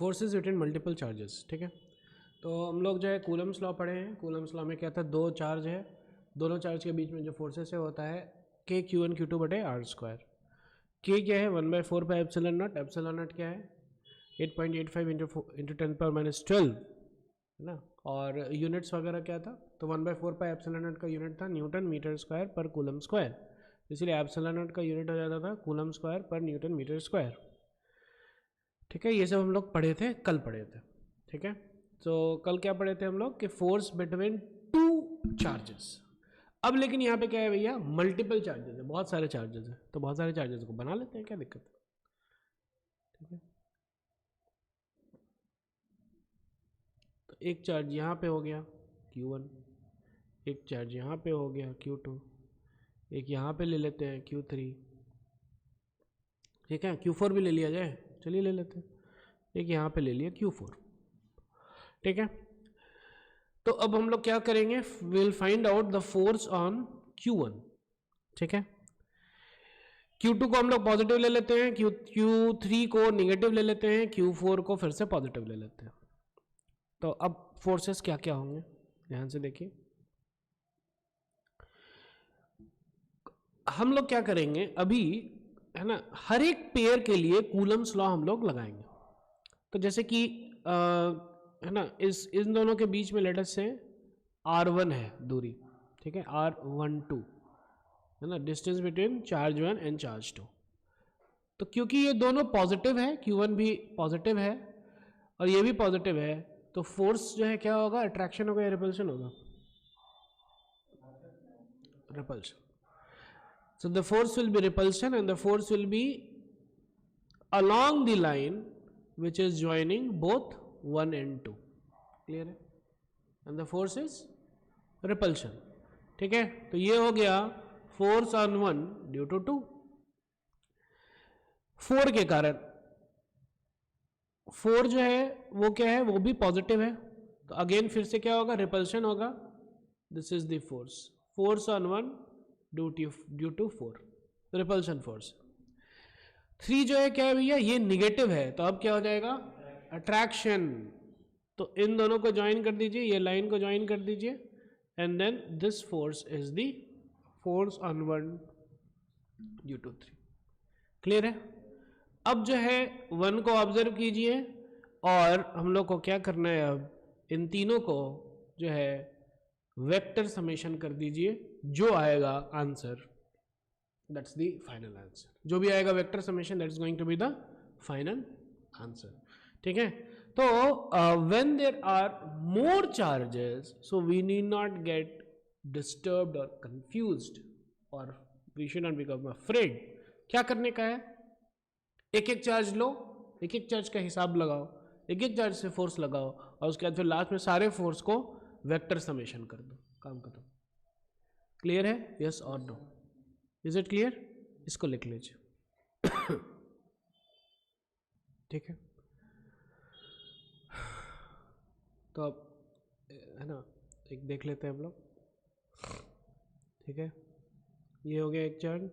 Forces between multiple charges, ठीक है। तो हम लोग जो है कूलम्स लॉ पढ़े हैं। कूलम्स लॉ में क्या था, दो चार्ज है, दोनों चार्ज के बीच में जो फोर्सेस है होता है के Q1 Q2 बटे आर स्क्वायर। के क्या है 1/4 pi epsilon not, epsilon not क्या है 8.85 इंटू 10⁻12 है ना। और यूनिट्स वगैरह क्या था, तो 1/4 पाई एप्सिलॉन नॉट का यूनिट था न्यूटन मीटर स्क्वायर पर कूलम स्क्वायर, इसलिए एप्सिलॉन नॉट का यूनिट हो जाता था कूलम स्क्वायर पर न्यूटन मीटर स्क्वायर, ठीक है। ये सब हम लोग पढ़े थे, कल पढ़े थे, ठीक है। तो कल क्या पढ़े थे हम लोग कि फोर्स बिटवीन टू चार्जेस। अब लेकिन यहाँ पे क्या है भैया, मल्टीपल चार्जेस है, बहुत सारे चार्जेस है, तो बहुत सारे चार्जेस को बना लेते हैं, क्या दिक्कत है, ठीक है। तो एक चार्ज यहाँ पे हो गया Q1, एक चार्ज यहाँ पे हो गया Q2, एक यहाँ पे ले लेते हैं Q3, ठीक है। Q4 भी ले लिया जाए, चलिए ले लेते हैं, एक यहाँ पे ले लिया Q4, ठीक है। तो अब हम लोग क्या करेंगे, will find out the force on Q1, ठीक है। Q2 को हम लोग पॉजिटिव ले लेते हैं, Q3 को निगेटिव ले लेते हैं, Q4 को फिर से पॉजिटिव ले लेते हैं। तो अब फोर्सेस क्या क्या होंगे, ध्यान से देखिए। हम लोग क्या करेंगे अभी, है ना, हर एक पेयर के लिए कूलम्स लॉ हम लोग लगाएंगे। तो जैसे कि है ना, इन दोनों के बीच में लेटर से R1 है दूरी, ठीक है, R12 है ना, distance between charge 1 and charge 2। तो क्योंकि ये दोनों पॉजिटिव है, Q1 भी पॉजिटिव है और ये भी पॉजिटिव है, तो फोर्स जो है क्या होगा, अट्रैक्शन होगा या रिपल्शन होगा, repulsion. So the force will be repulsion and the force will be along the line which is joining both 1 and 2, clear है, and the force is repulsion, ठीक है। तो ये हो गया force on 1 due to 2, 4 के कारण 4 जो है वो क्या है, वो भी पॉजिटिव है, तो अगेन फिर से क्या होगा, रिपल्शन होगा, this is the force on 1 due to 4, repulsion force. 3 जो है क्या है भैया, ये निगेटिव है, तो अब क्या हो जाएगा, अट्रैक्शन। तो इन दोनों को ज्वाइन कर दीजिए, ये लाइन को ज्वाइन कर दीजिए, and then this force is the force on 1 due to 3, clear है। अब जो है 1 को ऑब्जर्व कीजिए और हम लोग को क्या करना है, अब इन तीनों को जो है वेक्टर समेशन कर दीजिए, जो आएगा answer that's the final answer, जो भी आएगा vector summation that's going to be the final answer, ठीक है। तो when there are more charges, so we need not get disturbed और कंफ्यूज्ड और we should not become afraid. क्या करने का है, एक एक चार्ज लो, एक एक चार्ज का हिसाब लगाओ, एक एक चार्ज से फोर्स लगाओ और उसके बाद फिर लास्ट में सारे फोर्स को वेक्टर समेशन कर दो, काम खत्म। क्लियर है, यस और नो, इज इट क्लियर, इसको लिख लीजिए ठीक है। तो अब है ना, एक देख लेते हैं हम लोग, ठीक है। ये हो गया एक चार्ज,